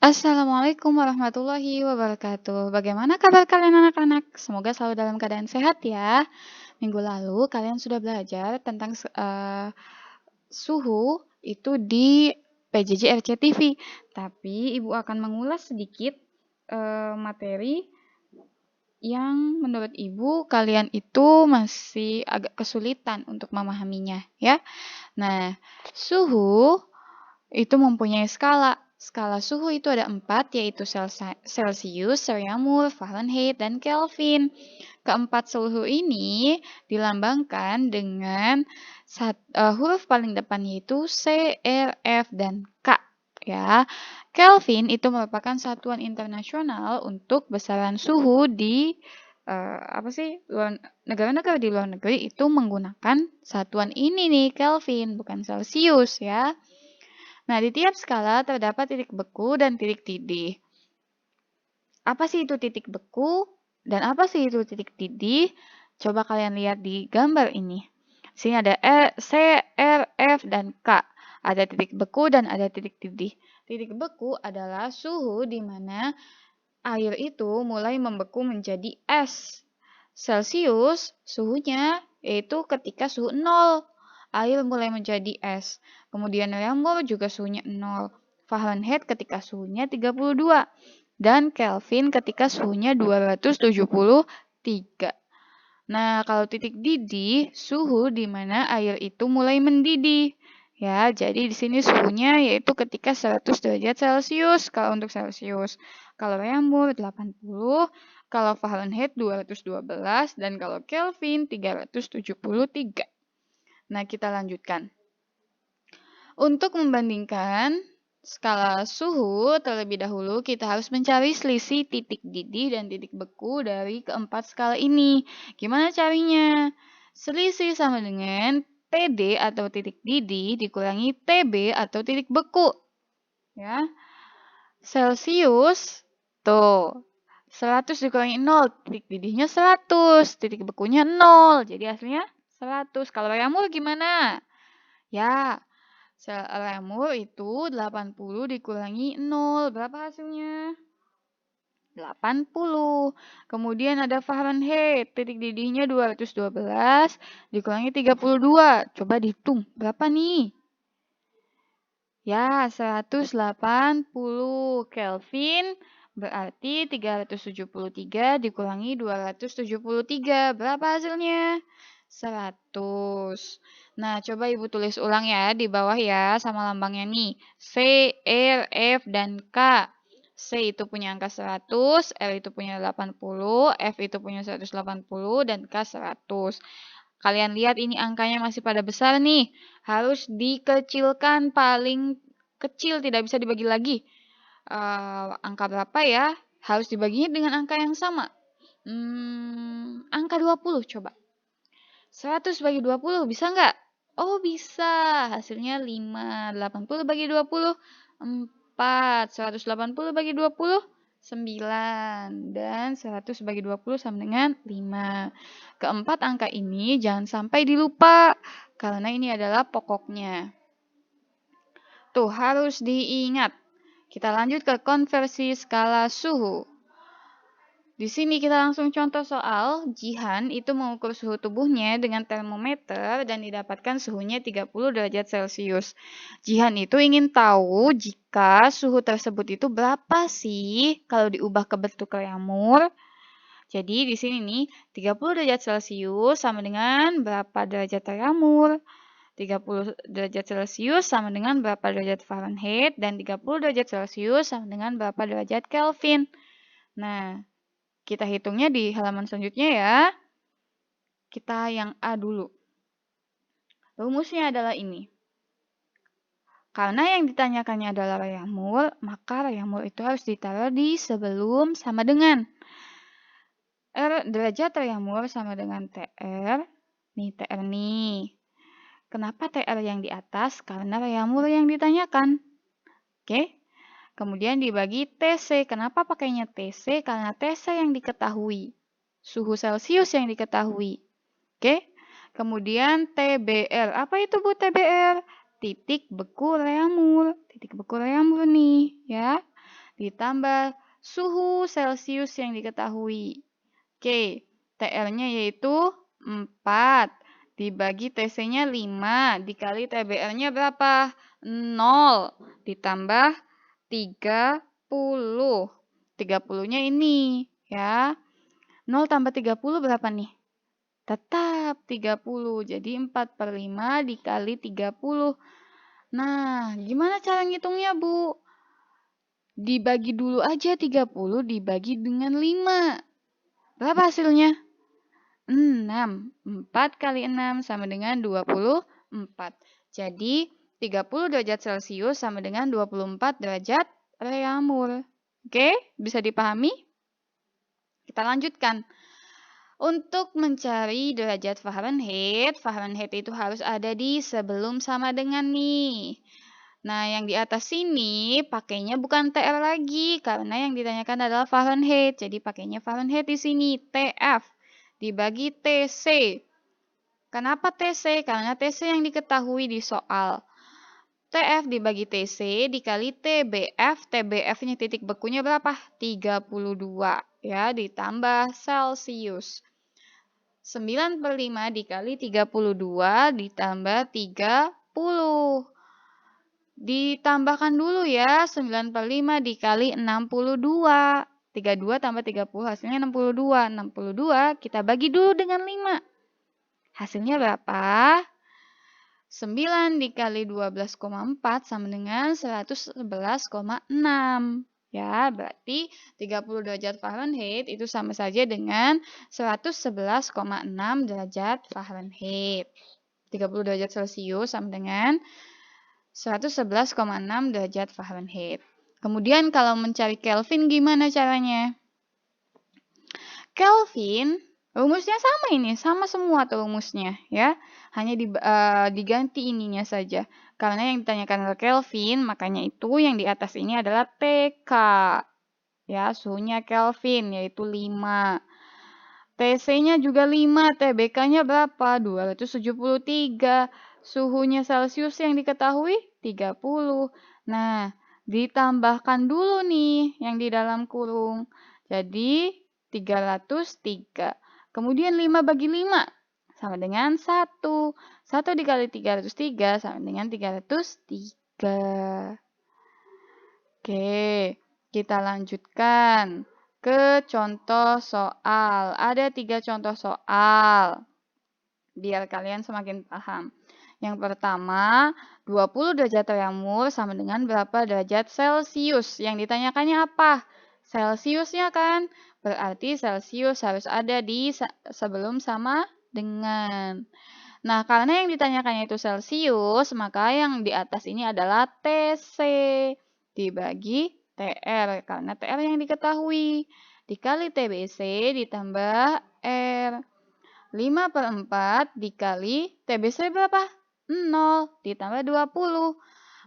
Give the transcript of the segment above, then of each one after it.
Assalamualaikum warahmatullahi wabarakatuh. Bagaimana kabar kalian anak-anak? Semoga selalu dalam keadaan sehat ya. Minggu lalu kalian sudah belajar tentang suhu itu di PJJ RCTV. Tapi Ibu akan mengulas sedikit materi yang menurut Ibu kalian itu masih agak kesulitan untuk memahaminya ya. Nah, suhu itu mempunyai skala. Skala suhu itu ada 4, yaitu Celsius, Fahrenheit, Fahrenheit, dan Kelvin. Keempat suhu ini dilambangkan dengan huruf paling depan yaitu C, R, F, dan K. Ya, Kelvin itu merupakan satuan internasional untuk besaran suhu di negara-negara di luar negeri itu menggunakan satuan ini nih, Kelvin, bukan Celsius ya. Nah, di tiap skala terdapat titik beku dan titik didih. Apa sih itu titik beku dan apa sih itu titik didih? Coba kalian lihat di gambar ini. Di sini ada C, R, F, dan K. Ada titik beku dan ada titik didih. Titik beku adalah suhu di mana air itu mulai membeku menjadi es. Celsius suhunya yaitu ketika suhu 0. Air mulai menjadi es. Kemudian Fahrenheit juga suhunya 0. Fahrenheit ketika suhunya 32. Dan Kelvin ketika suhunya 273. Nah, kalau titik didih, suhu di mana air itu mulai mendidih. Ya, jadi di sini suhunya yaitu ketika 100 derajat Celcius kalau untuk Celcius. Kalau Fahrenheit 80, kalau Fahrenheit 212, dan kalau Kelvin 373. Nah, kita lanjutkan. Untuk membandingkan skala suhu, terlebih dahulu kita harus mencari selisih titik didih dan titik beku dari keempat skala ini. Gimana caranya? Selisih sama dengan TD atau titik didih dikurangi TB atau titik beku. Ya. Celsius, tuh, 100 dikurangi 0, titik didihnya 100, titik bekunya 0, jadi hasilnya 100. Kalau Fahrenheit gimana? Ya, Fahrenheit itu 80 dikurangi 0. Berapa hasilnya? 80. Kemudian ada Fahrenheit. Titik didihnya 212 dikurangi 32. Coba dihitung. Berapa nih? Ya, 180. Kelvin berarti 373 dikurangi 273. Berapa hasilnya? 100. Nah, coba Ibu tulis ulang ya di bawah ya sama lambangnya nih. C, R, F, dan K. C itu punya angka 100, R itu punya 80, F itu punya 180, dan K 100. Kalian lihat ini angkanya masih pada besar nih. Harus dikecilkan paling kecil, tidak bisa dibagi lagi. Angka berapa ya? Harus dibaginya dengan angka yang sama. Angka 20 coba. 100 bagi 20 bisa nggak? Oh bisa, hasilnya 5. 80 bagi 20, 4. 180 bagi 20, 9. Dan 100 bagi 20 sama dengan 5. Keempat angka ini jangan sampai dilupa, karena ini adalah pokoknya. Tuh, harus diingat. Kita lanjut ke konversi skala suhu. Di sini kita langsung contoh soal. Jihan itu mengukur suhu tubuhnya dengan termometer dan didapatkan suhunya 30 derajat Celcius. Jihan itu ingin tahu jika suhu tersebut itu berapa sih kalau diubah ke bentuk lemur. Jadi di sini nih 30 derajat Celcius sama dengan berapa derajat lemur? 30 derajat Celcius sama dengan berapa derajat Fahrenheit dan 30 derajat Celcius sama dengan berapa derajat Kelvin. Nah, kita hitungnya di halaman selanjutnya ya. Kita yang A dulu. Rumusnya adalah ini. Karena yang ditanyakannya adalah Fahrenheit, maka Fahrenheit itu harus ditaruh di sebelum sama dengan. Derajat Fahrenheit sama dengan TR. Nih TR nih. Kenapa TR yang di atas? Karena Fahrenheit yang ditanyakan. Oke. Kemudian dibagi TC. Kenapa pakainya TC? Karena TC yang diketahui. Suhu Celcius yang diketahui. Oke. Kemudian TBR. Apa itu Bu TBR? Titik beku Fahrenheit. Titik beku Fahrenheit nih, ya. ditambah suhu Celcius yang diketahui. Oke, TR-nya yaitu 4 dibagi TC-nya 5 dikali TBR-nya berapa? 0 ditambah 30. 30-nya ini ya. 0 tambah 30 berapa nih? Tetap 30. Jadi 4/5 dikali 30. Nah, gimana cara ngitungnya, Bu? Dibagi dulu aja 30 dibagi dengan 5. Berapa hasilnya? 6. 4 kali 6 sama dengan 24. Jadi, 30 derajat Celcius sama dengan 24 derajat Reaumur. Oke, bisa dipahami? Kita lanjutkan. Untuk mencari derajat Fahrenheit, Fahrenheit itu harus ada di sebelum sama dengan nih. Nah, yang di atas sini pakainya bukan TR lagi, karena yang ditanyakan adalah Fahrenheit. Jadi pakainya Fahrenheit di sini, TF dibagi TC. Kenapa TC? Karena TC yang diketahui di soal. TF dibagi TC dikali TBF. TBF-nya titik bekunya berapa? 32 ya, ditambah Celcius. 9/5 dikali 32 ditambah 30. Ditambahkan dulu ya, 9/5 dikali 62. 32 tambah 30 hasilnya 62. 62 kita bagi dulu dengan 5. Hasilnya berapa? 9 dikali 12,4 sama dengan 111,6. Ya, berarti 30 derajat Fahrenheit itu sama saja dengan 111,6 derajat Fahrenheit. 30 derajat Celcius sama dengan 111,6 derajat Fahrenheit. Kemudian kalau mencari Kelvin gimana caranya? Kelvin, rumusnya sama ini, sama semua tuh rumusnya ya. Hanya diganti ininya saja. Karena yang ditanyakan adalah Kelvin, makanya itu yang di atas ini adalah TK. Ya, suhunya Kelvin yaitu 5. TC-nya juga 5, TBK-nya berapa? 273. Suhunya Celcius yang diketahui 30. Nah, ditambahkan dulu nih yang di dalam kurung. Jadi 303. Kemudian 5 bagi 5 sama dengan 1. 1 dikali 303 sama dengan 303. Oke, kita lanjutkan ke contoh soal. Ada 3 contoh soal. Biar kalian semakin paham. Yang pertama, 20 derajat Reaumur sama dengan berapa derajat Celcius? Yang ditanyakannya apa? Celciusnya kan? Berarti Celcius harus ada di sebelum sama dengan. Nah, karena yang ditanyakannya itu Celcius, maka yang di atas ini adalah TC dibagi TR. Karena TR yang diketahui. Dikali TBC ditambah R. 5/4 dikali TBC berapa? 0 ditambah 20.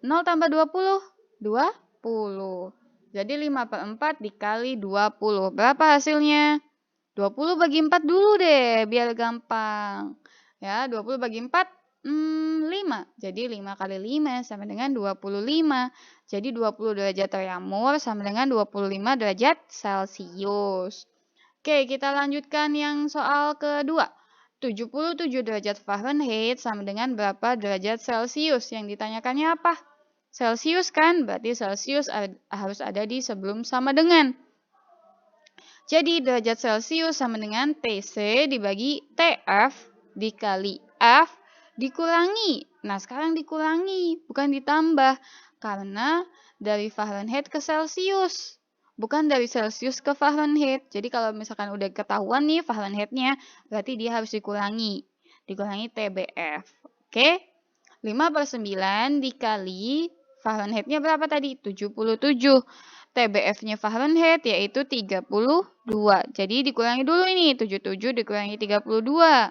0 tambah 20? 20. Jadi 5/4 dikali 20. Berapa hasilnya? 20 bagi 4 dulu deh, biar gampang. Ya, 20 bagi 4, 5. Jadi 5 kali 5 sama dengan 25. Jadi 20 derajat Reaumur sama dengan 25 derajat Celcius. Oke, kita lanjutkan yang soal kedua. 77 derajat Fahrenheit sama dengan berapa derajat Celcius? Yang ditanyakannya apa? Celcius kan? Berarti Celcius harus ada di sebelum sama dengan. Jadi derajat Celcius sama dengan TC dibagi TF dikali F dikurangi. Nah, sekarang dikurangi, bukan ditambah. Karena dari Fahrenheit ke Celcius. Bukan dari Celcius ke Fahrenheit. Jadi kalau misalkan udah ketahuan nih Fahrenheitnya, berarti dia harus dikurangi. Dikurangi TBF. Oke? 5/9 dikali Fahrenheitnya berapa tadi? 77. TBF-nya Fahrenheit yaitu 32. Jadi dikurangi dulu ini. 77 dikurangi 32.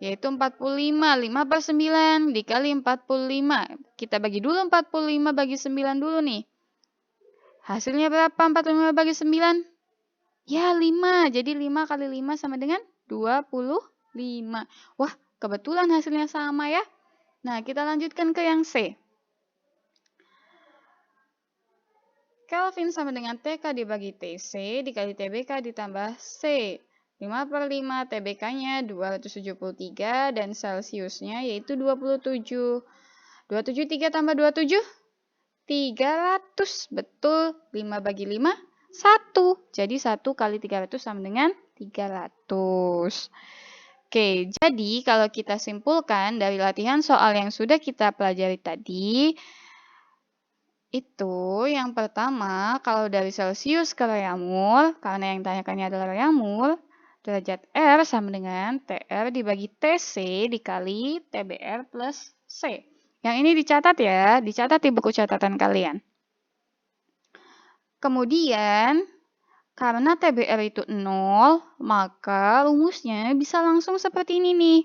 Yaitu 45. 5/9 dikali 45. Kita bagi dulu 45 bagi 9 dulu nih. Hasilnya berapa 45 bagi 9? Ya 5. Jadi 5 kali 5 sama dengan 25. Wah, kebetulan hasilnya sama ya. Nah, kita lanjutkan ke yang C. Kelvin sama dengan TK dibagi TC dikali TBK ditambah C. 5/5 TBK-nya 273 dan Celsiusnya yaitu 27. 273 tambah 27? 300. Betul. 5 bagi 5? 1. Jadi 1 kali 300 sama dengan 300. Oke, jadi kalau kita simpulkan dari latihan soal yang sudah kita pelajari tadi, itu yang pertama, kalau dari Celsius ke reamol, karena yang ditanyakannya adalah reamol, derajat R sama dengan TR dibagi TC dikali TBR plus C. Yang ini dicatat ya, dicatat di buku catatan kalian. Kemudian, karena TBR itu 0, maka rumusnya bisa langsung seperti ini nih.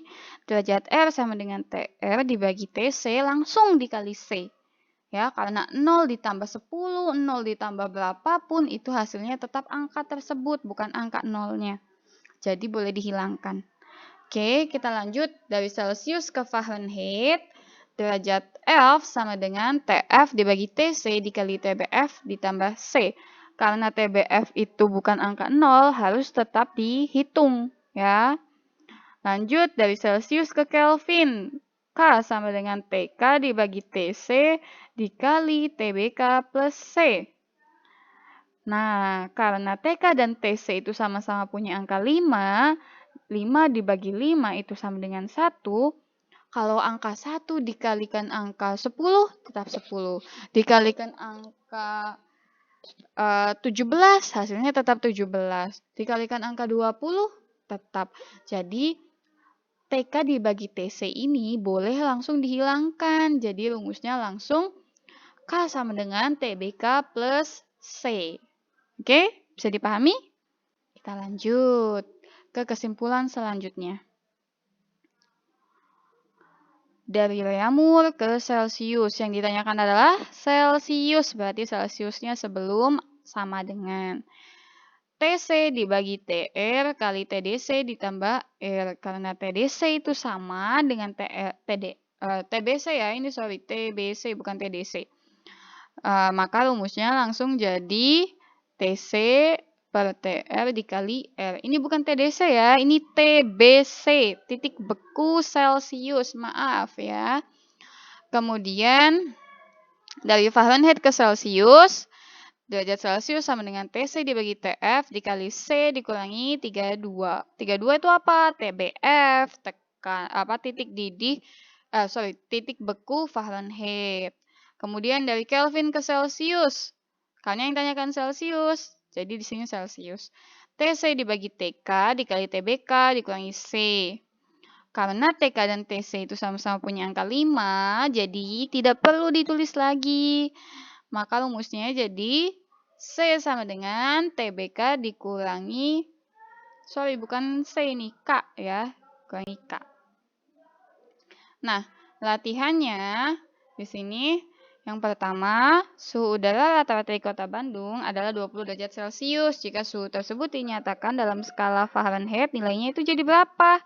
Derajat R sama dengan TR dibagi TC langsung dikali C. Ya, karena 0 ditambah 10, 0 ditambah berapapun, itu hasilnya tetap angka tersebut, bukan angka nolnya. Jadi boleh dihilangkan. Oke, kita lanjut dari Celsius ke Fahrenheit. Derajat F sama dengan TF dibagi TC dikali TBF ditambah C. Karena TBF itu bukan angka 0, harus tetap dihitung. Ya. Lanjut dari Celsius ke Kelvin. K sama dengan TK dibagi TC dikali TBK plus C. Nah, karena TK dan TC itu sama-sama punya angka 5, 5 dibagi 5 itu sama dengan 1. Kalau angka 1 dikalikan angka 10, tetap 10. Dikalikan angka 17, hasilnya tetap 17. Dikalikan angka 20, tetap. Jadi, TK dibagi TC ini boleh langsung dihilangkan. Jadi rumusnya langsung K sama dengan TBK plus C. Oke, bisa dipahami? Kita lanjut ke kesimpulan selanjutnya. Dari reamol ke Celsius. Yang ditanyakan adalah Celsius. Berarti Celsiusnya sebelum sama dengan TC dibagi TR kali TDC ditambah R. Karena TDC itu sama dengan TBC ya. Ini sorry, TBC bukan TDC. Maka rumusnya langsung jadi TC per TR dikali R. Ini bukan TDC ya. Ini TBC. Titik beku Celsius. Maaf ya. Kemudian dari Fahrenheit ke Celsius. Derajat Celsius sama dengan TC dibagi TF dikali C dikurangi 32. 32 itu apa? TBF, titik beku Fahrenheit. Kemudian dari Kelvin ke Celsius. Karena yang ditanyakan Celsius, jadi di sini Celsius. TC dibagi TK dikali TBK dikurangi C. Karena TK dan TC itu sama-sama punya angka 5, jadi tidak perlu ditulis lagi. Maka rumusnya jadi C sama dengan TBK dikurangi, bukan C ini, K ya, kurangi K. Nah, latihannya di sini yang pertama, suhu udara rata-rata di Kota Bandung adalah 20 derajat Celcius. Jika suhu tersebut dinyatakan dalam skala Fahrenheit, nilainya itu jadi berapa?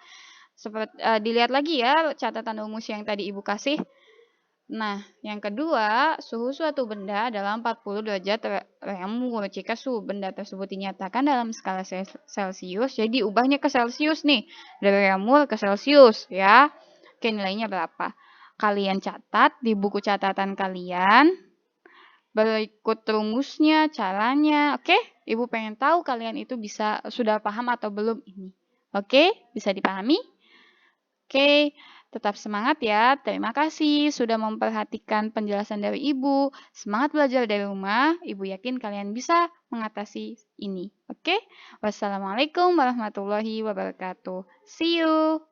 Dilihat lagi ya catatan rumus yang tadi Ibu kasih. Nah, yang kedua, suhu suatu benda adalah 40 derajat reamol. Jika suhu benda tersebut dinyatakan dalam skala Celcius, jadi ubahnya ke Celcius nih. Dari reamol ke Celcius ya. Oke, nilainya berapa? Kalian catat di buku catatan kalian. Berikut rumusnya, caranya. Oke, Ibu pengen tahu kalian itu sudah paham atau belum ini. Oke, bisa dipahami? Oke. Tetap semangat ya. Terima kasih sudah memperhatikan penjelasan dari Ibu. Semangat belajar dari rumah. Ibu yakin kalian bisa mengatasi ini. Oke? Wassalamualaikum warahmatullahi wabarakatuh. See you.